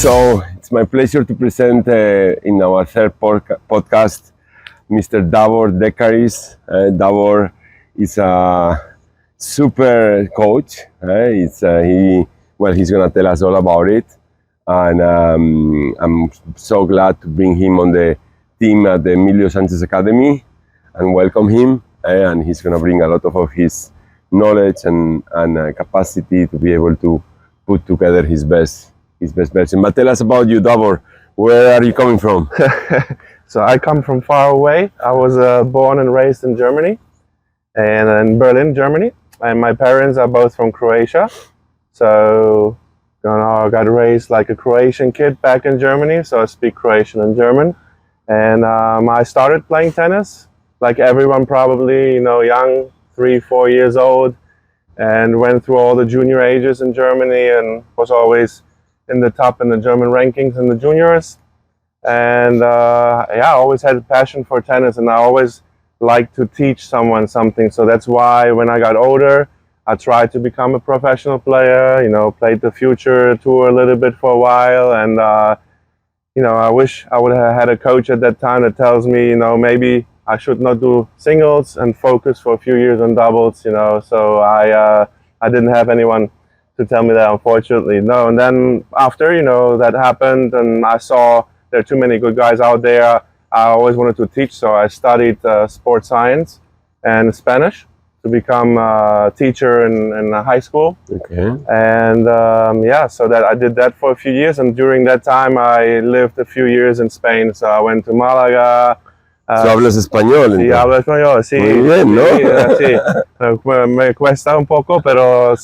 So it's my pleasure to present in our third podcast Mr. Davor Dekaris. Davor is a super coach. He's gonna tell us all about it, and I'm so glad to bring him on the team at the Emilio Sanchez Academy and welcome him. And he's gonna bring a lot of his knowledge and capacity to be able to put together his best version. But tell us about you, Davor. Where are you coming from? So I come from far away. I was born and raised in Germany, and in Berlin, Germany. And my parents are both from Croatia. So I got raised like a Croatian kid back in Germany. So I speak Croatian and German. And I started playing tennis, like everyone probably, young, 3-4 years old, and went through all the junior ages in Germany and was always in the top in the German rankings in the juniors. And I always had a passion for tennis, and I always liked to teach someone something. So that's why when I got older, I tried to become a professional player, played the Future Tour a little bit for a while. And, I wish I would have had a coach at that time that tells me, maybe I should not do singles and focus for a few years on doubles, So I didn't have anyone to tell me that, unfortunately. No, and then after, that happened and I saw there are too many good guys out there, I always wanted to teach. So I studied sports science and Spanish to become a teacher in high school. Okay. And so that I did that for a few years. And during that time, I lived a few years in Spain. So I went to Málaga. So hablas español, Sí, hablo español, sí. Muy bien, ¿no? Sí. Me cuesta un poco, pero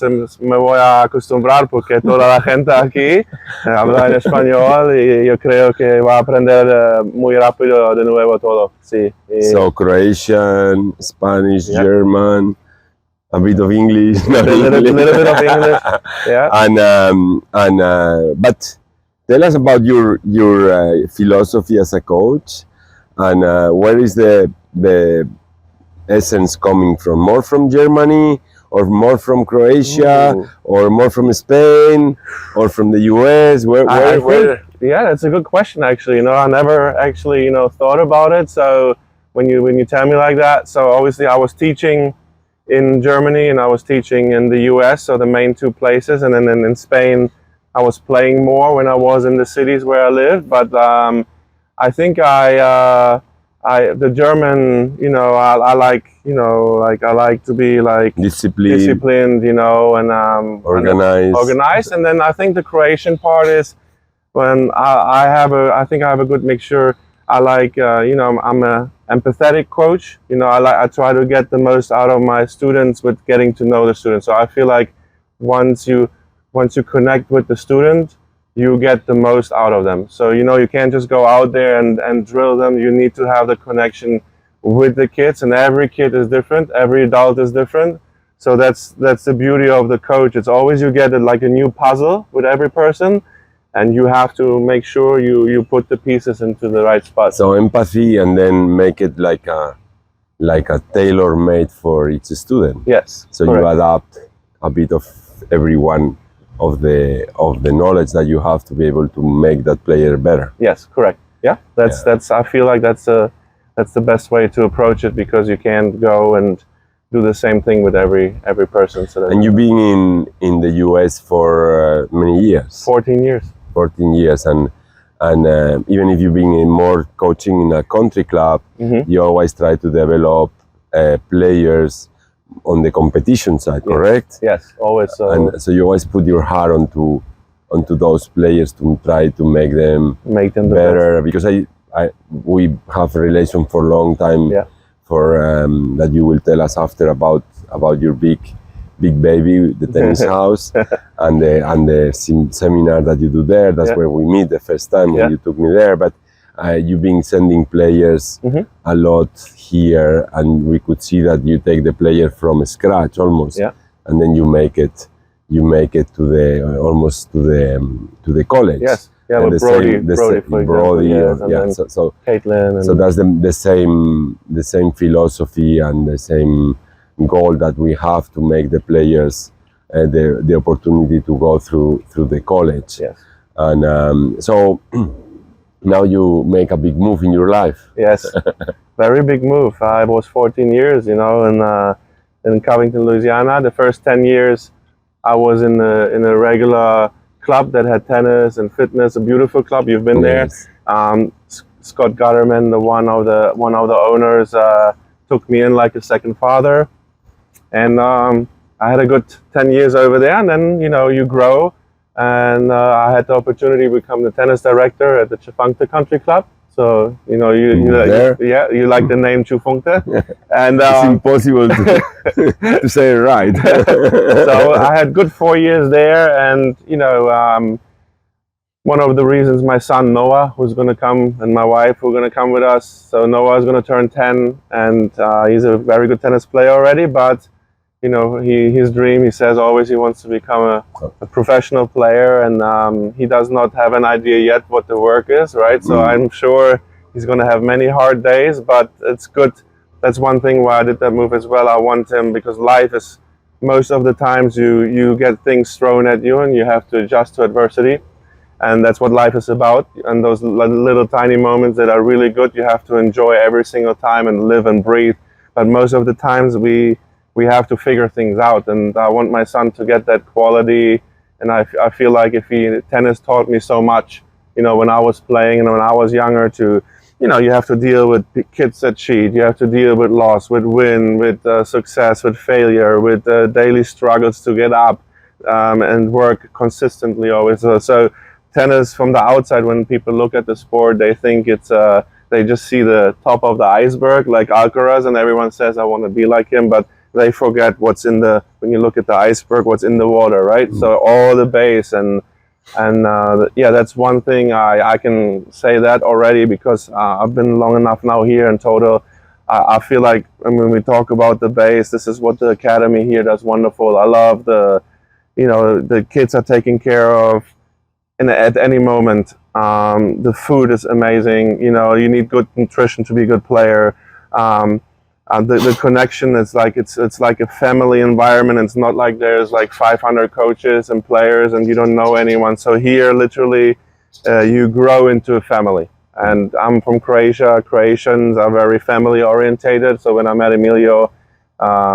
me voy a acostumbrar porque toda la gente aquí habla en español y yo creo que va a aprender muy rápido de nuevo todo. Sí. So Croatian, Spanish, Yeah. German, a bit of English. A little bit of English. Yeah. But tell us about your philosophy as a coach. And where is the essence coming from? More from Germany, or more from Croatia, Ooh. or more from Spain, or from the US? Where? Yeah, that's a good question. Actually, I never actually thought about it. So when you tell me like that, so obviously I was teaching in Germany and I was teaching in the US, so the main two places, and then in Spain I was playing more when I was in the cities where I lived, but. I think the German, I like, I like to be like disciplined, and organized. And then I think the Croatian part is when I think I have a good mixture. I like, I'm a empathetic coach. I try to get the most out of my students with getting to know the students. So I feel like once you connect with the student, you get the most out of them. So, you can't just go out there and drill them. You need to have the connection with the kids, and every kid is different. Every adult is different. So that's the beauty of the coach. It's always you get like a new puzzle with every person, and you have to make sure you put the pieces into the right spot. So empathy, and then make it like a tailor-made for each student. Yes. So correct. You adapt a bit of everyone of the knowledge that you have to be able to make that player better. Yes, correct. Yeah, that's I feel like that's the best way to approach it, because you can't go and do the same thing with every person. So and you've been in the US for many years. 14 years. 14 years, and even if you've been in more coaching in a country club, Mm-hmm. you always try to develop players on the competition side, correct? Yes, always. And so you always put your heart onto those players to try to make them the better. Because we have a relation for a long time. Yeah. For that you will tell us after about your big baby, the tennis house, and the seminar that you do there. That's where we meet the first time when you took me there. But you've been sending players a lot here, and we could see that you take the player from scratch almost, and then you make it to the almost to the college. Yes, yeah, with Brody, So Caitlin. And so that's the same philosophy and the same goal that we have to make the players the opportunity to go through the college. Yes. And so now you make a big move in your life. Yes, very big move. I was 14 years, in Covington, Louisiana. The first 10 years, I was in a regular club that had tennis and fitness. A beautiful club. You've been Yes. there. Scott Gutterman, one of the owners, took me in like a second father, and I had a good 10 years over there. And then you grow, and I had the opportunity to become the tennis director at the Chifunkte Country Club. So you like the name Chifunkte, and It's impossible to say it right. so I had good 4 years there, and one of the reasons my son Noah, who's going to come, and my wife who are going to come with us. So Noah is going to turn 10, and he's a very good tennis player already. But his dream, he says always, he wants to become a professional player, and he does not have an idea yet what the work is, right? So I'm sure he's going to have many hard days, but it's good. That's one thing why I did that move as well. I want him, because life is, most of the times you get things thrown at you and you have to adjust to adversity. And that's what life is about. And those little tiny moments that are really good, you have to enjoy every single time and live and breathe. But most of the times we have to figure things out. And I want my son to get that quality. And I feel like tennis taught me so much, when I was playing and when I was younger, you have to deal with kids that cheat. You have to deal with loss, with win, with success, with failure, with daily struggles to get up, and work consistently always. So tennis, from the outside, when people look at the sport, they think they just see the top of the iceberg, like Alcaraz, and everyone says, I want to be like him, but they forget when you look at the iceberg, what's in the water, right? So all the base, and that's one thing I can say that already, because I've been long enough now here in total. I feel like when we talk about the base, this is what the academy here does wonderful. I love the kids are taken care of at any moment. The food is amazing. You need good nutrition to be a good player. The connection is like it's like a family environment. It's not like there's like 500 coaches and players and you don't know anyone. So here, literally, you grow into a family. And I'm from Croatia. Croatians are very family orientated. So when I met Emilio,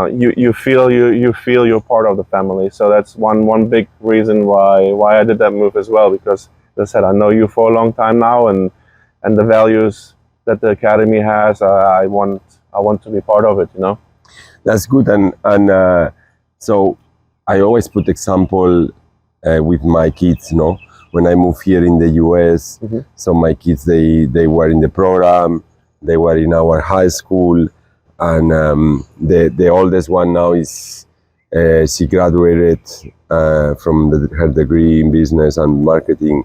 you feel you're part of the family. So that's one big reason why I did that move as well. Because as I said, I know you for a long time now, and the values that the academy has, I want to be part of it. That's good, and so I always put example with my kids. When I moved here in the US, so my kids they were in the program, they were in our high school, and the oldest one now is she graduated from her degree in business and marketing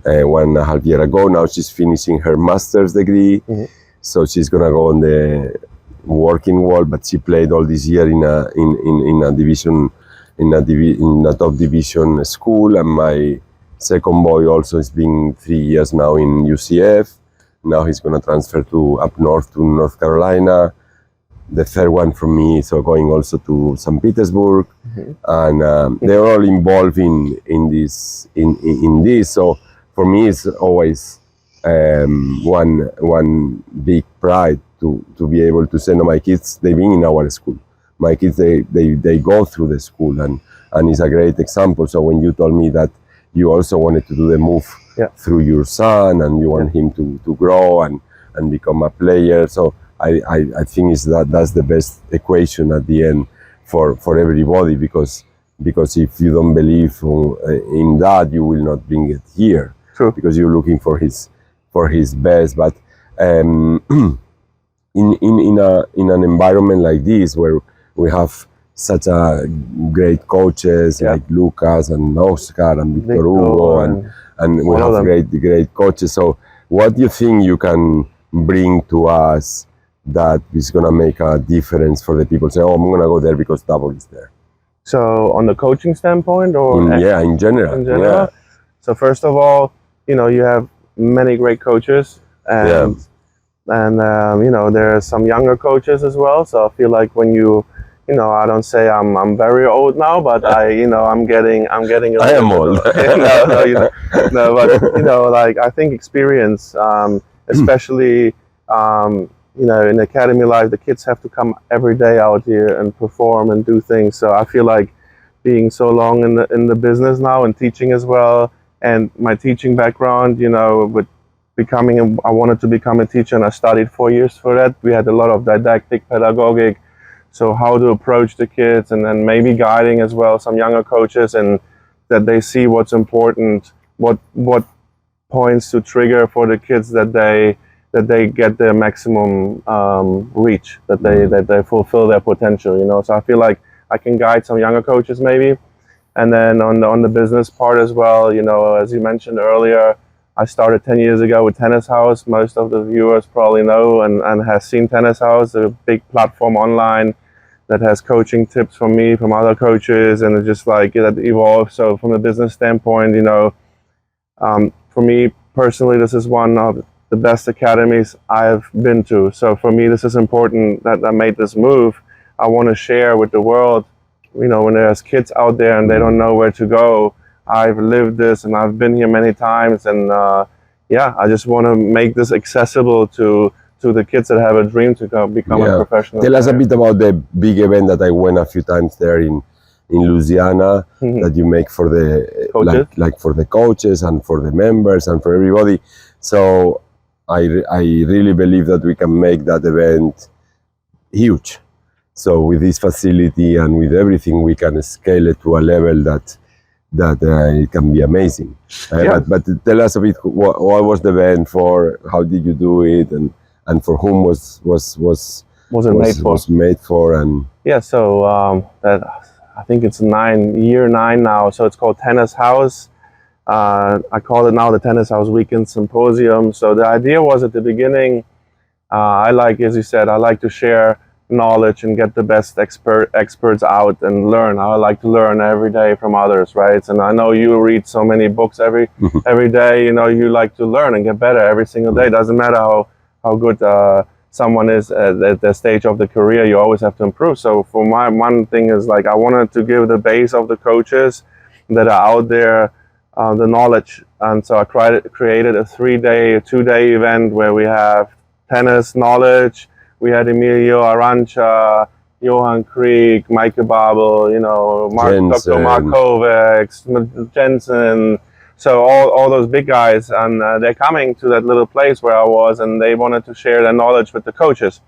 1.5 years ago. Now she's finishing her master's degree. So she's gonna go on the working world, but she played all this year in a division, in a top division school. And my second boy also has been 3 years now in UCF. Now he's gonna transfer up north to North Carolina. The third one from me is going also to St. Petersburg, and they're all involved in this. So for me, it's always one big pride to be able to send my kids. They've been in our school. My kids they go through the school, and it's a great example. So when you told me that you also wanted to do the move through your son, and you want him to grow and become a player, so I think that's the best equation at the end for everybody, because if you don't believe in that, you will not bring it here. True. Because you're looking for his best. But in an environment like this, where we have such a great coaches like Lucas and Oscar and Victor Hugo, and we have great coaches. So what do you think you can bring to us that is going to make a difference for the people? Say, oh, I'm going to go there because Davor is there. So on the coaching standpoint, or in general. In general. Yeah. So first of all, you have many great coaches, and there are some younger coaches as well. So I feel like when you I don't say I'm very old now, but I'm getting a I am little old. no, but like I think experience, especially in academy life, the kids have to come every day out here and perform and do things. So I feel like being so long in the business now and teaching as well, and my teaching background, with I wanted to become a teacher, and I studied 4 years for that. We had a lot of didactic, pedagogic, so how to approach the kids, and then maybe guiding as well some younger coaches, and that they see what's important, what points to trigger for the kids, that they get their maximum reach, that they fulfill their potential. So I feel like I can guide some younger coaches maybe. And then on the business part as well, as you mentioned earlier, I started 10 years ago with Tennis House. Most of the viewers probably know and has seen Tennis House, a big platform online that has coaching tips from me, from other coaches, and it just like it evolved. So from a business standpoint, for me personally, this is one of the best academies I've been to. So for me, this is important that I made this move. I want to share with the world, when there's kids out there and they don't know where to go. I've lived this and I've been here many times, and I just want to make this accessible to the kids that have a dream to become a professional Tell us a player. bit about the big event that I went a few times there in Louisiana, that you make for the Coaches? like for the coaches and for the members and for everybody. So I really believe that we can make that event huge. So with this facility and with everything, we can scale it to a level that it can be amazing. But tell us a bit, what was the event for? How did you do it, and for whom was made for? And So that I think it's year nine now. So it's called Tennis House. I call it now the Tennis House Weekend Symposium. So the idea was at the beginning, as you said, I like to share knowledge and get the best experts out and learn. I like to learn every day from others, right? And I know you read so many books every day. You like to learn and get better every single day. Doesn't matter how good someone is at the stage of the career, you always have to improve. So for my one thing is like I wanted to give the base of the coaches that are out there the knowledge, and so I created a 2-day event where we have tennis knowledge. We had Emilio Arancha, Johan Krieg, Mike Babel, Dr. Mark Kovacs, Jensen. So all those big guys, and they're coming to that little place where I was, and they wanted to share their knowledge with the coaches.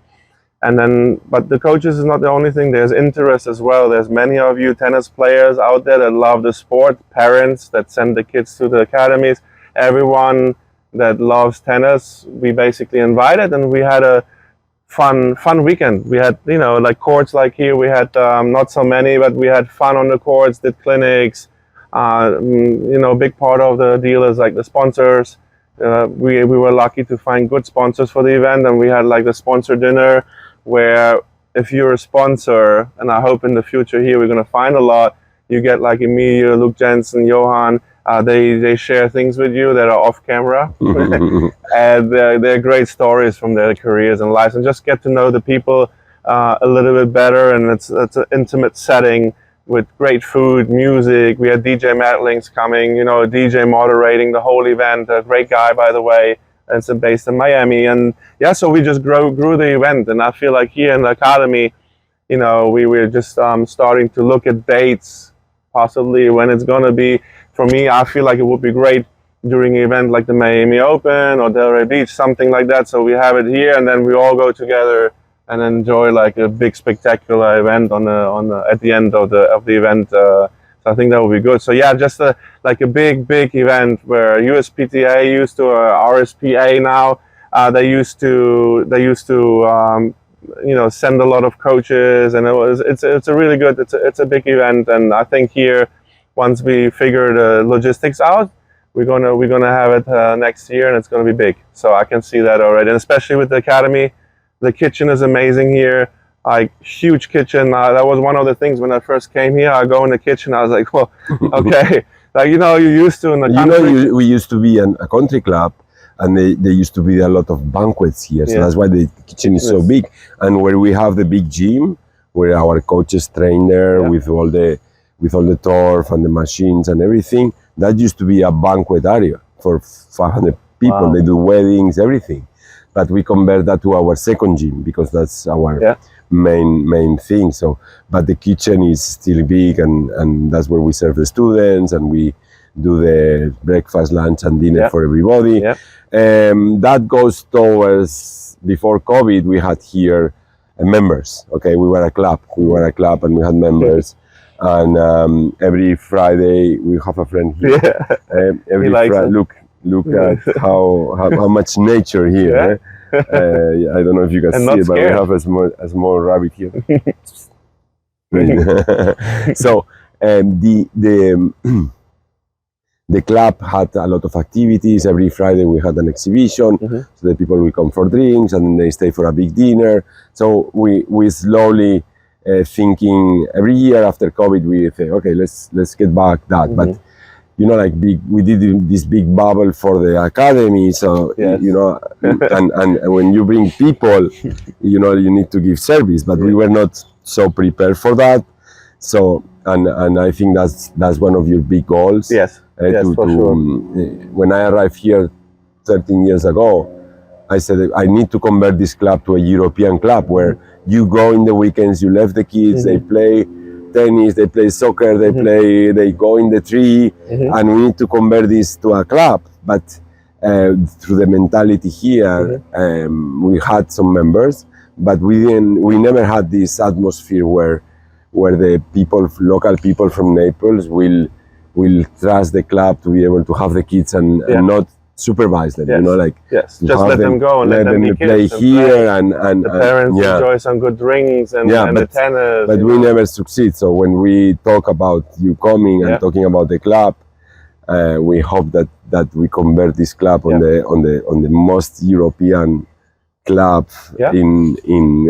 But the coaches is not the only thing. There's interest as well. There's many of you tennis players out there that love the sport, parents that send the kids to the academies, everyone that loves tennis. We basically invited, and we had a fun weekend. We had, like courts like here, we had not so many, but we had fun on the courts, did clinics. A big part of the deal is like the sponsors. We were lucky to find good sponsors for the event, and we had like the sponsor dinner where if you're a sponsor, and I hope in the future here we're going to find a lot, you get like Emilio, Luke Jensen, Johan, they share things with you that are off camera. And they're great stories from their careers and lives, and just get to know the people a little bit better. And it's an intimate setting with great food, music. We had DJ Madlings coming, a DJ moderating the whole event, a great guy, by the way. It's based in Miami. And so we just grew the event. And I feel like here in the academy, we were just starting to look at dates, possibly when it's going to be. For me, I feel like it would be great during an event like the Miami Open or Delray Beach, something like that. So we have it here, and then we all go together and enjoy like a big spectacular event at the end of the event. So I think that would be good. So just like a big event where USPTA used to, RSPA now, they used to send a lot of coaches, and it's a really good, it's a big event. And I think here, once we figure the logistics out, we're gonna have it next year, and it's gonna be big. So I can see that already, and especially with the academy. The kitchen is amazing here, like huge kitchen. That was one of the things when I first came here. I go in the kitchen, I was like, well, okay, like you're used to in the country. We used to be a country club, and there used to be a lot of banquets here. So that's why the kitchen is so big. And where we have the big gym, where our coaches train there Yeah. with all the turf and the machines and everything. That used to be a banquet area for 500 people. Wow. They do weddings, everything. But we convert that to our second gym because that's our Yeah. main thing. So, but the kitchen is still big, and that's where we serve the students, and we do the breakfast, lunch, and dinner Yeah. for everybody. Yeah. That goes towards, before COVID, we had here members. Okay, we were a club, and we had members. And every Friday we have a friend here. Yeah. Every He likes Friday, it. look at how much nature here. Yeah. Eh? I don't know if you can And see not it, but we scared. have a small rabbit here. So the club had a lot of activities. Every Friday we had an exhibition, so the people will come for drinks and then they stay for a big dinner. So we slowly thinking every year after COVID we say, okay, let's get back that. But we did this big bubble for the academy. So Yes. and when you bring people, you need to give service. But we were not so prepared for that. So and I think that's one of your big goals. Yes. Yes, for sure. When I arrived here 13 years ago, I said I need to convert this club to a European club where you go in the weekends, you left the kids, they play tennis, they play soccer, they go in the tree, and we need to convert this to a club. But through the mentality here, we had some members, but we never had this atmosphere where the local people from Naples will trust the club to be able to have the kids and not supervise them. Yes. Yes, just let them go and let them be play kids and here play. and The parents enjoy some good drinks and the tennis. But we never succeed. So when we talk about you coming and talking about the club, we hope that we convert this club on the most European club in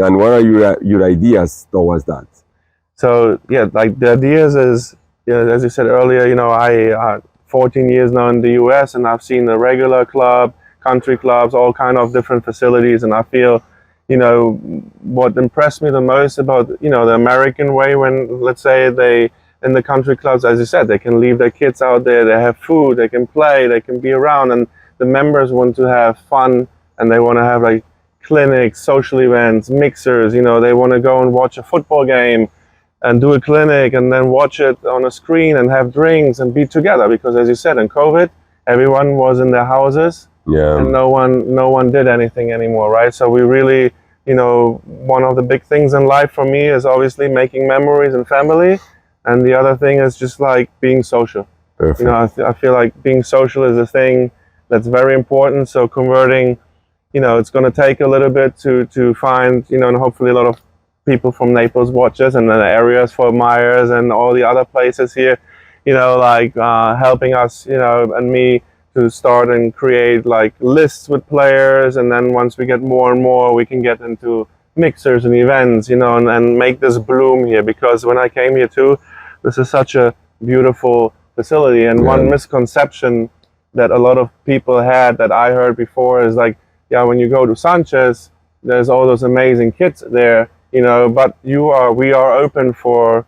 and what are your ideas towards that? So like the ideas is, as you said earlier, I 14 years now in the US, and I've seen the regular club, country clubs, all kind of different facilities, and I feel, what impressed me the most about, the American way, when let's say they in the country clubs, as you said, they can leave their kids out there, they have food, they can play, they can be around, and the members want to have fun, and they want to have like clinics, social events, mixers, they want to go and watch a football game and do a clinic and then watch it on a screen and have drinks and be together, because as you said, in COVID everyone was in their houses and no one did anything anymore, right? So we really, one of the big things in life for me is obviously making memories and family, and the other thing is just like being social. Perfect. I feel like being social is a thing that's very important. So converting, it's going to take a little bit to find, and hopefully a lot of people from Naples watch us, and then the areas for Myers and all the other places here, helping us, and me to start and create like lists with players, and then once we get more and more, we can get into mixers and events, and make this bloom here. Because when I came here too, this is such a beautiful facility, and one misconception that a lot of people had that I heard before is like, when you go to Sánchez, there's all those amazing kids there, but we are open for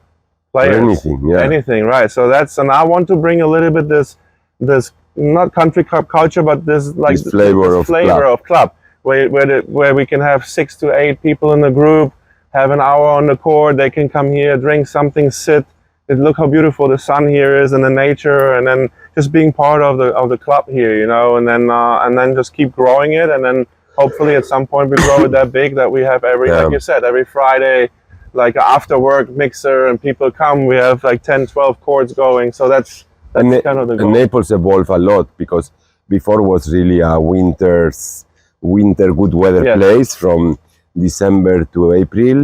players, anything, right? So and I want to bring a little bit this not country club culture, but this flavor of club, where we can have 6 to 8 people in the group, have an hour on the court, they can come here, drink something, sit, and look how beautiful the sun here is and the nature, and then just being part of the club here, and then just keep growing it, and then hopefully at some point we grow it that big that we have like you said, every Friday, like after work mixer, and people come, we have like 10, 12 courts going. So that's kind of the goal. And Naples evolved a lot, because before was really a winter good weather place from December to April.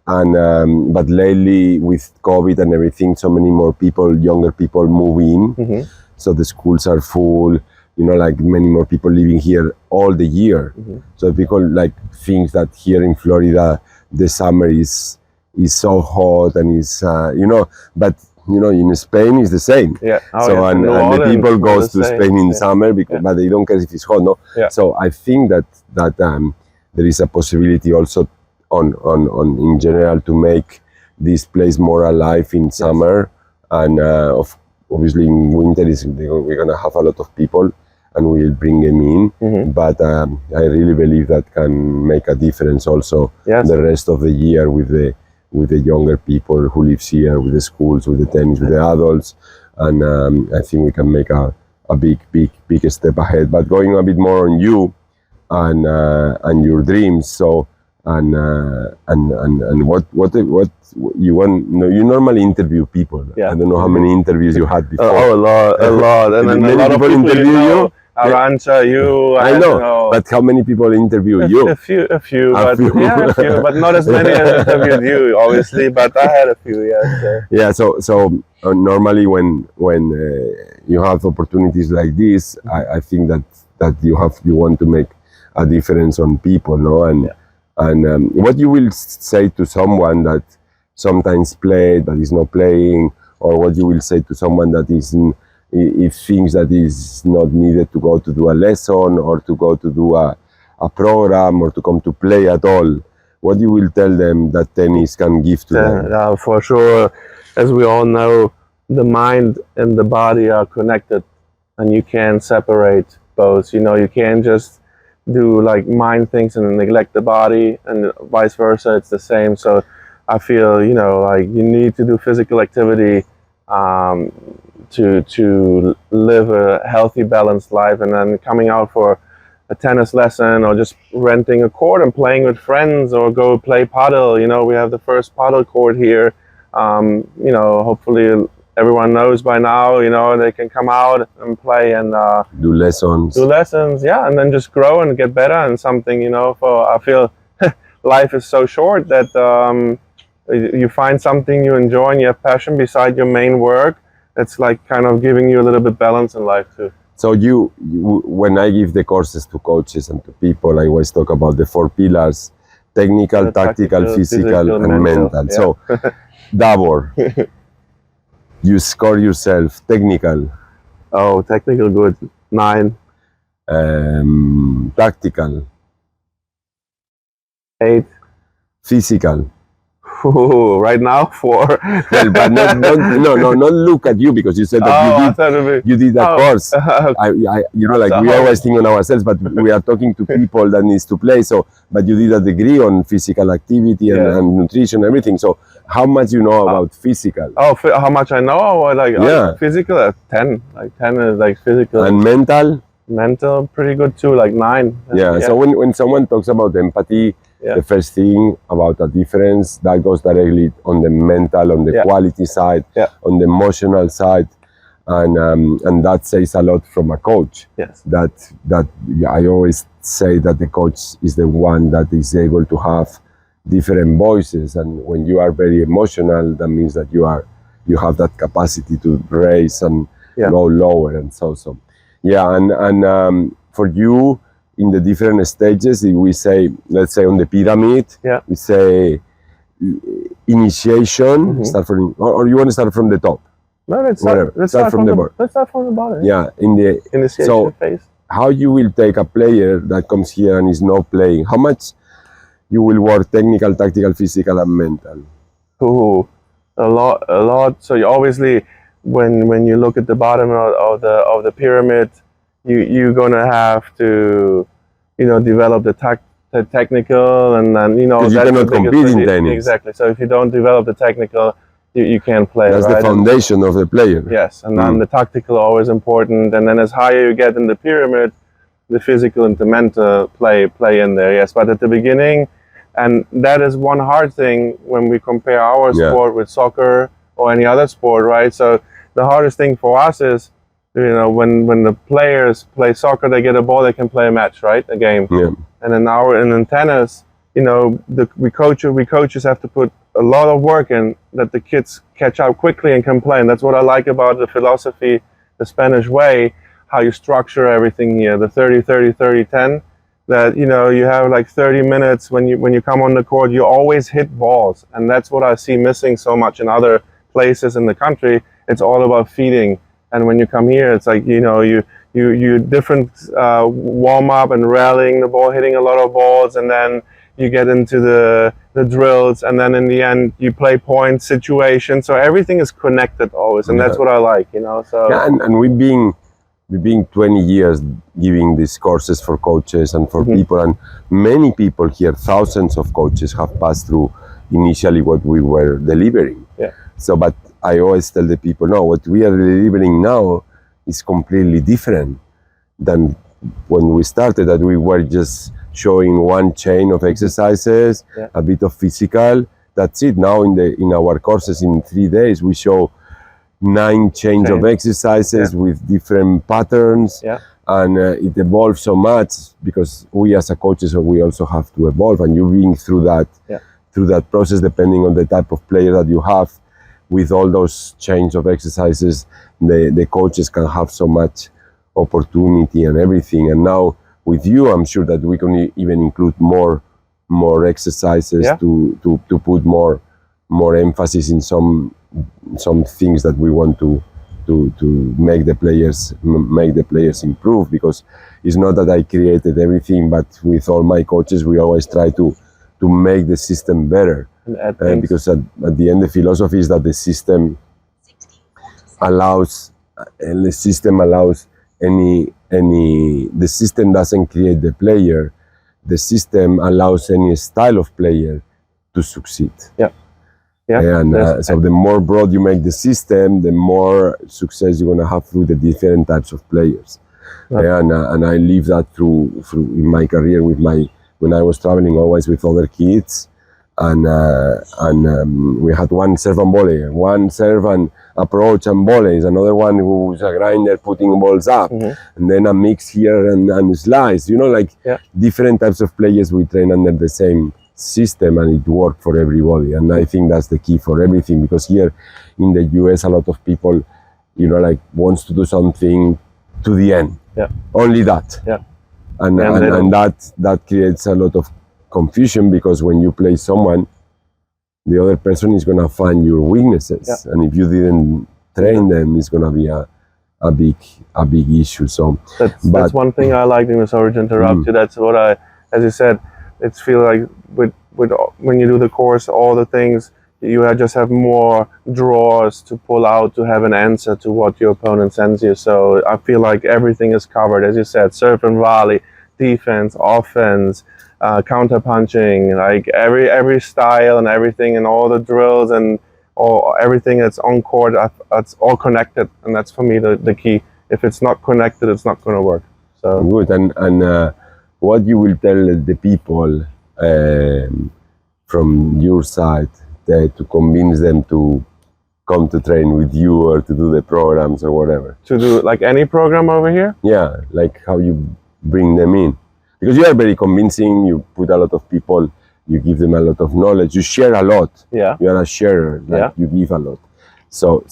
And but lately with COVID and everything, so many more people, younger people move in. So the schools are full, like many more people living here all the year. So people like think that here in Florida the summer is so hot and is but in Spain is the same. And the people goes to Spain in summer but they don't care if it's hot. So I think that there is a possibility also on in general to make this place more alive in summer, and obviously in winter we're gonna have a lot of people, and we'll bring them in. But I really believe that can make a difference also the rest of the year with the younger people who lives here, with the schools, with the tennis, with the adults, and I think we can make a big step ahead. But going a bit more on you and your dreams. So and what you want? No, you normally interview people. I don't know how many interviews you had before. A lot, and then a lot of people interview you. Arantxa, you. I know, but how many people interview you? A few, but not as many as interviewed you, obviously. But I had a few, yeah. So normally when you have opportunities like this, I think that you want to make a difference on people, no? And what you will say to someone that sometimes played but is not playing, or what you will say to someone that if thinks that is not needed to go to do a lesson or to go to do a program or to come to play at all, what you will tell them that tennis can give to them? Yeah, for sure. As we all know, the mind and the body are connected, and you can't separate both. You can't just do like mind things and neglect the body, and vice versa. It's the same. So I feel like you need to do physical activity to live a healthy, balanced life, and then coming out for a tennis lesson or just renting a court and playing with friends or go play paddle. We have the first paddle court here. Hopefully everyone knows by now, they can come out and play and do lessons. And then just grow and get better and something, I feel life is so short that you find something you enjoy and you have passion beside your main work. It's like kind of giving you a little bit balance in life too. So you when I give the courses to coaches and to people, I always talk about the 4 pillars: technical, tactical, physical, and mental. Yeah. So Davor, you score yourself technical. Oh, technical good, 9. Tactical, 8. physical. Ooh, right now 4. Well, but not look at you, because you said that you did that course. Okay. We always think on ourselves, but we are talking to people that needs to play. So, but you did a degree on physical activity and nutrition and everything. So, how much you know about physical? Oh, how much I know? Physical 10. Like 10 is like physical. And mental? Mental, pretty good too, like 9. Yeah. So when someone talks about empathy, the first thing about a difference, that goes directly on the mental, on the quality side, on the emotional side, and that says a lot from a coach. Yes. That I always say that the coach is the one that is able to have different voices, and when you are very emotional, that means that you have that capacity to raise and go lower, and so. Yeah, and for you, in the different stages, if we say, let's say on the pyramid, we say initiation, start from, or you want to start from the top? No, let's start from the bottom. Let's start from the bottom. Yeah, in the initiation phase. How you will take a player that comes here and is not playing? How much you will work technical, tactical, physical, and mental? Ooh, a lot. So you obviously, when you look at the bottom of the pyramid, you're gonna have to, develop the technical, and then you cannot compete in tennis. Exactly. So if you don't develop the technical, you can't play. That's the foundation of the player. Yes, and then the tactical always important, and then as higher you get in the pyramid, the physical and the mental play in there. Yes, but at the beginning, and that is one hard thing when we compare our sport with soccer or any other sport, right? So the hardest thing for us is, when the players play soccer, they get a ball, they can play a match, right? A game. Yeah. And in tennis, we coaches have to put a lot of work in that the kids catch up quickly and can play. And that's what I like about the philosophy, the Spanish way, how you structure everything here, the 30-30-30-10, that, you have like 30 minutes when you come on the court, you always hit balls. And that's what I see missing so much in other places in the country. It's all about feeding. And when you come here, it's like, you different warm up and rallying the ball, hitting a lot of balls, and then you get into the drills, and then in the end you play point situation. So everything is connected always, and that's what I like, you know. So yeah, and we've been 20 years giving these courses for coaches and for people, and many people here, thousands of coaches have passed through initially what we were delivering. Yeah. So, but I always tell the people, no, what we are delivering now is completely different than when we started, that we were just showing one chain of exercises, a bit of physical, that's it. Now in our courses in 3 days, we show 9 chains of exercises with different patterns, and it evolves so much because we as a coaches, we also have to evolve, and you're being through that process, depending on the type of player that you have. With all those chains of exercises, the coaches can have so much opportunity and everything. And now with you, I'm sure that we can even include more exercises to put more emphasis in some things that we want to make the players improve. Because it's not that I created everything, but with all my coaches, we always try to make the system better. Because at the end, the philosophy is that the system allows the system doesn't create the player. The system allows any style of player to succeed. And so the more broad you make the system, the more success you're going to have through the different types of players. And I live that through in my career when I was traveling always with other kids. And we had one serve and volley, one serve and approach and volleys, another one who's a grinder putting balls up, and then a mix here and slice, you know, like different types of players we train under the same system, and it worked for everybody. And I think that's the key for everything, because here in the US, a lot of people, you know, like wants to do something to the end, only that, and that creates a lot of confusion, because when you play someone, the other person is going to find your weaknesses, and if you didn't train them, it's going to be a big issue. So that's one thing I like. Sorry to interrupt you. That's what as you said, it's feel like with when you do the course, all the things you just have more drawers to pull out to have an answer to what your opponent sends you. So I feel like everything is covered, as you said, serve and volley, defense, offense, counter punching, like every style and everything, and all the drills and everything that's on court, that's all connected, and that's for me the key. If it's not connected, it's not going to work. So good. And what you will tell the people from your side to convince them to come to train with you or to do the programs or whatever? To do like any program over here? Yeah, like how you bring them in. Because you are very convincing, you put a lot of people, you give them a lot of knowledge, you share a lot. Yeah. You are a sharer, like you give a lot. So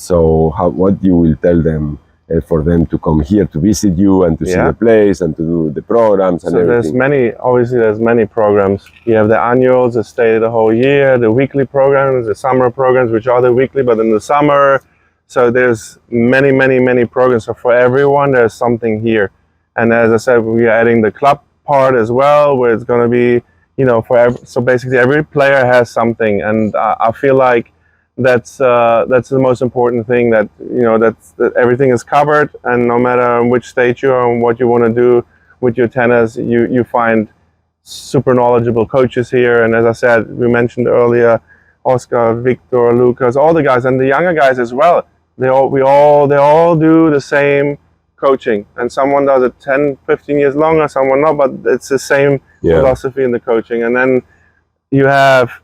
what you will tell them for them to come here to visit you and to see the place and to do the programs and everything? There's many programs. You have the annuals that stay the whole year, the weekly programs, the summer programs, which are the weekly, but in the summer. So there's many programs. So for everyone, there's something here. And as I said, we are adding the club part as well, where it's going to be, you know, so basically every player has something, and I feel like that's the most important thing, that you know that everything is covered, and no matter which stage you are and what you want to do with your tennis, you find super knowledgeable coaches here. And as I said, we mentioned earlier, Oscar, Victor, Lucas, all the guys, and the younger guys as well. They all do the same coaching, and someone does it 10-15 years longer, someone not, but it's the same philosophy in the coaching. And then you have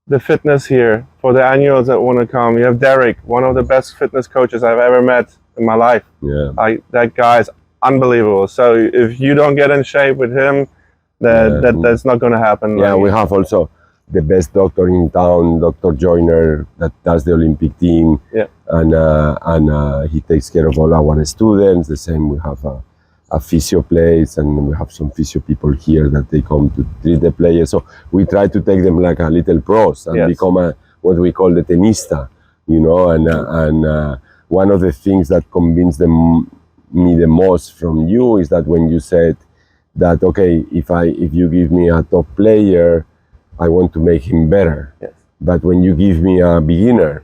the fitness here for the annuals that want to come. You have Derek, one of the best fitness coaches I've ever met in my life. That guy is unbelievable. So if you don't get in shape with him, that's not going to happen. We have also the best doctor in town, Dr. Joyner, that does the Olympic team, and he takes care of all our students. The same, we have a physio place, and we have some physio people here that they come to treat the players. So we try to take them like a little pros and become what we call the tenista, you know. And one of the things that convinced me the most from you is that when you said that okay, if you give me a top player, I want to make him better. Yes. But when you give me a beginner,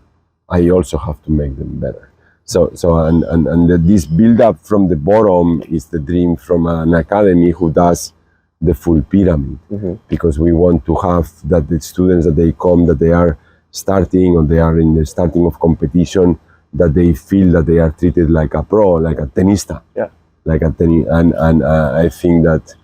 I also have to make them better. This build up from the bottom is the dream from an academy who does the full pyramid, because we want to have that the students that they come, that they are starting or they are in the starting of competition, that they feel that they are treated like a pro, like a tenista, like a tennis. And I think that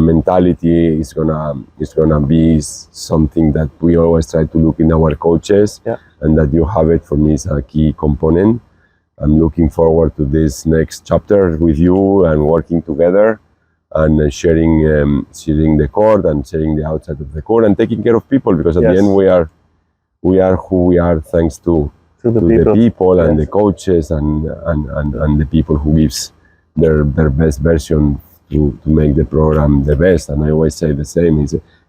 mentality is gonna be something that we always try to look in our coaches, and that you have it for me is a key component. I'm looking forward to this next chapter with you and working together and sharing the court and sharing the outside of the court and taking care of people, because at the end we are who we are thanks to the people and the coaches and the people who gives their best version to make the program the best. And I always say the same,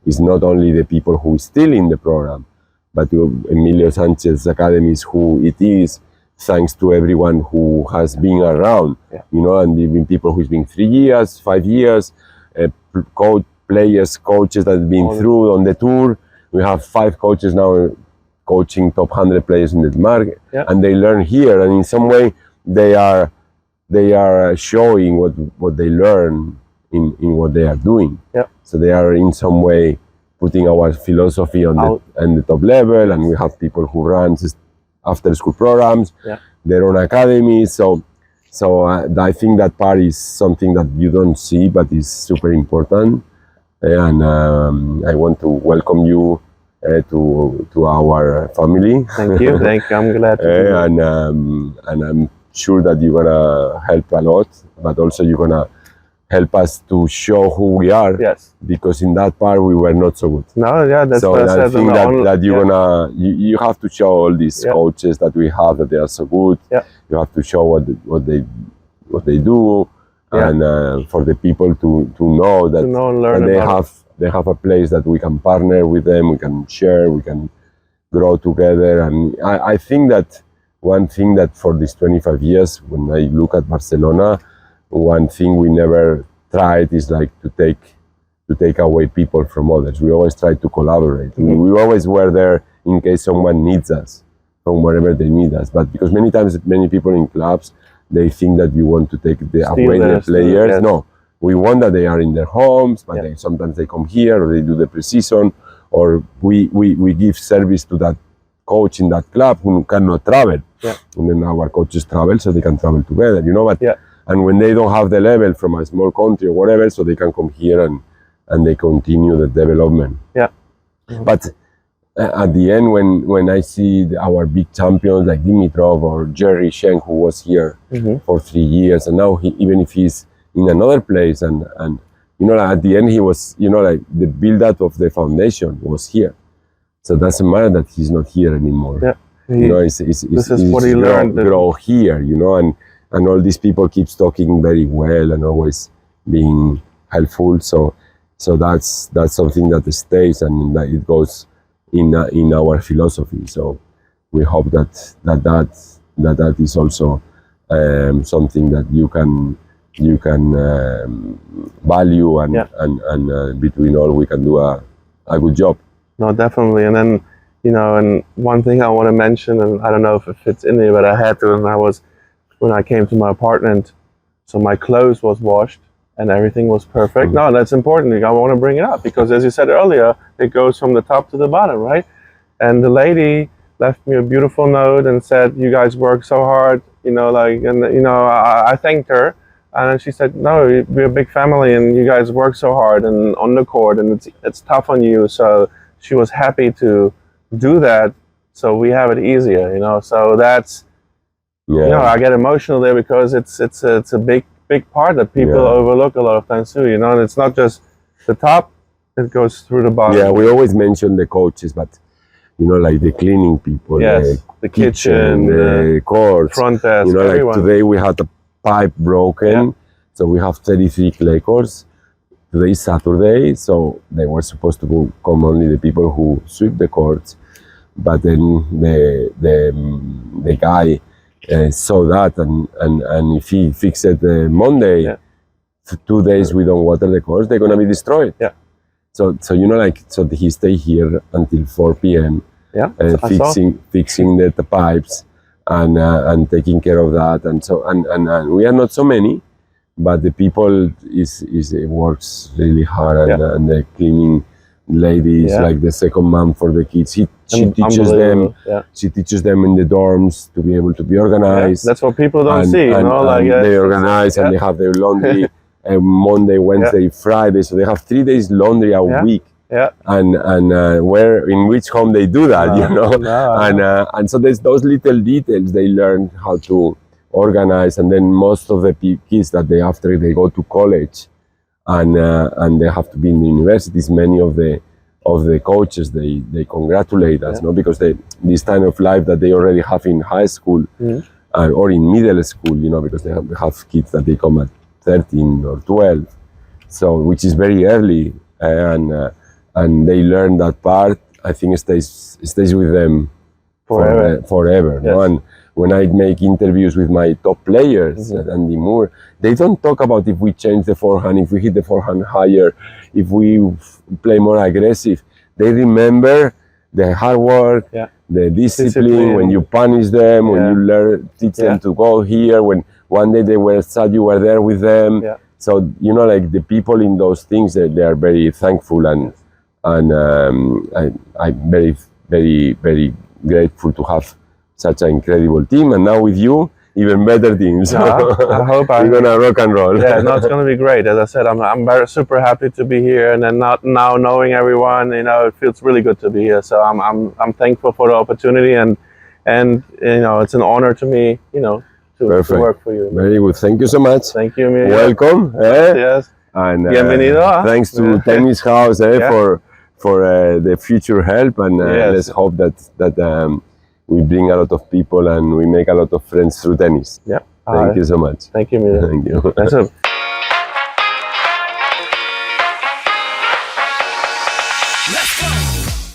is not only the people who is still in the program, but Emilio Sanchez Academy is who it is thanks to everyone who has been around, and even people who's been 3 years, 5 years, coaches that have been through on the tour. We have 5 coaches now coaching top 100 players in the market, and they learn here, and in some way they are showing what they learn in what they are doing. So they are in some way putting our philosophy on the top level, and we have people who run after school programs, their own academies. So I think that part is something that you don't see, but is super important. And I want to welcome you to our family. Thank you. I'm glad to be here. And I'm sure that you're gonna help a lot, but also you're gonna help us to show who we are. Yes. Because in that part we were not so good. No, that's so what I I said. think that you're gonna you have to show all these coaches that we have that they are so good. You have to show what they do, and for the people to know that, and learn they have a place that we can partner with them, we can share, we can grow together. And I think that one thing that for these 25 years, when I look at Barcelona, one thing we never tried is like to take away people from others. We always try to collaborate. We always were there in case someone needs us from wherever they need us. But because many people in clubs, they think that you want to take away their players. No, we want that they are in their homes, but sometimes they come here, or they do the pre-season, or we give service to that coach in that club who cannot travel. And then our coaches travel so they can travel together, but and when they don't have the level from a small country or whatever, so they can come here and they continue the development. But at the end, when I see our big champions like Dimitrov or Jerry Schenk, who was here for 3 years, and now even if he's in another place, and at the end he was, like the build-up of the foundation was here. So it doesn't matter that he's not here anymore. This is what he learned. Grow here, and all these people keeps talking very well and always being helpful. So that's something that stays, and that it goes in our philosophy. So we hope that is also something that you can value, and between all we can do a good job. No, definitely. And then and one thing I want to mention, and I don't know if it fits in here, but I had to, and when I came to my apartment, so my clothes was washed and everything was perfect. No, that's important. I want to bring it up because, as you said earlier, it goes from the top to the bottom, right? And the lady left me a beautiful note and said, "You guys work so hard," I thanked her, and then she said, "No, we're a big family, and you guys work so hard and on the court, and it's tough on you." So she was happy to do that, so we have it easier, So that's. I get emotional there because it's a big part that people overlook a lot of times too, and it's not just the top, it goes through the bottom. Yeah, we always mention the coaches, but like the cleaning people, the kitchen, the courts, front desk, like today we had a pipe broken, so we have 33 clay courts. Today is Saturday, so they were supposed to come only the people who sweep the courts, but then the guy saw that, and if he fixed it Monday, 2 days we don't water the course, they're gonna be destroyed. Yeah. So so he stay here until 4 p.m. Yeah. Fixing the pipes and taking care of that, and so and we are not so many, but the people works really hard, and the cleaning lady is like the second mom for the kids. She teaches them. Yeah. She teaches them in the dorms to be able to be organized. Yeah, that's what people don't see. They organize and they have their laundry Monday, Wednesday, Friday. So they have 3 days laundry a week. Yeah. And in which home they do that, and so there's those little details they learn how to organize, and then most of the kids that after they go to college, and they have to be in the universities. Many of the coaches they congratulate us, because this kind of life that they already have in high school or in middle school, because they have kids that they come at 13 or 12, so which is very early, and they learn that part. I think it stays with them forever. Yes. And when I make interviews with my top players, Andy Moore, they don't talk about if we change the forehand, if we hit the forehand higher, if we play more aggressive. They remember the hard work, the discipline, when you punish them, when you teach them to go here, when one day they were sad you were there with them. Yeah. So, the people in those things, they are very thankful, and I'm very, very, very grateful to have such an incredible team, and now with you, even better team. So I hope we're gonna rock and roll. Yeah, no, it's gonna be great. As I said, I'm very super happy to be here, and then now knowing everyone, it feels really good to be here. So I'm thankful for the opportunity, and it's an honor to me, to work for you. Very good. Thank you so much. Thank you, Emilio. Welcome. Yes. And bienvenido. Thanks to Tennis House for the future help, and let's hope that we bring a lot of people and we make a lot of friends through tennis. Yeah. Thank you so much. Thank you, Emilio. Thank you. That's it.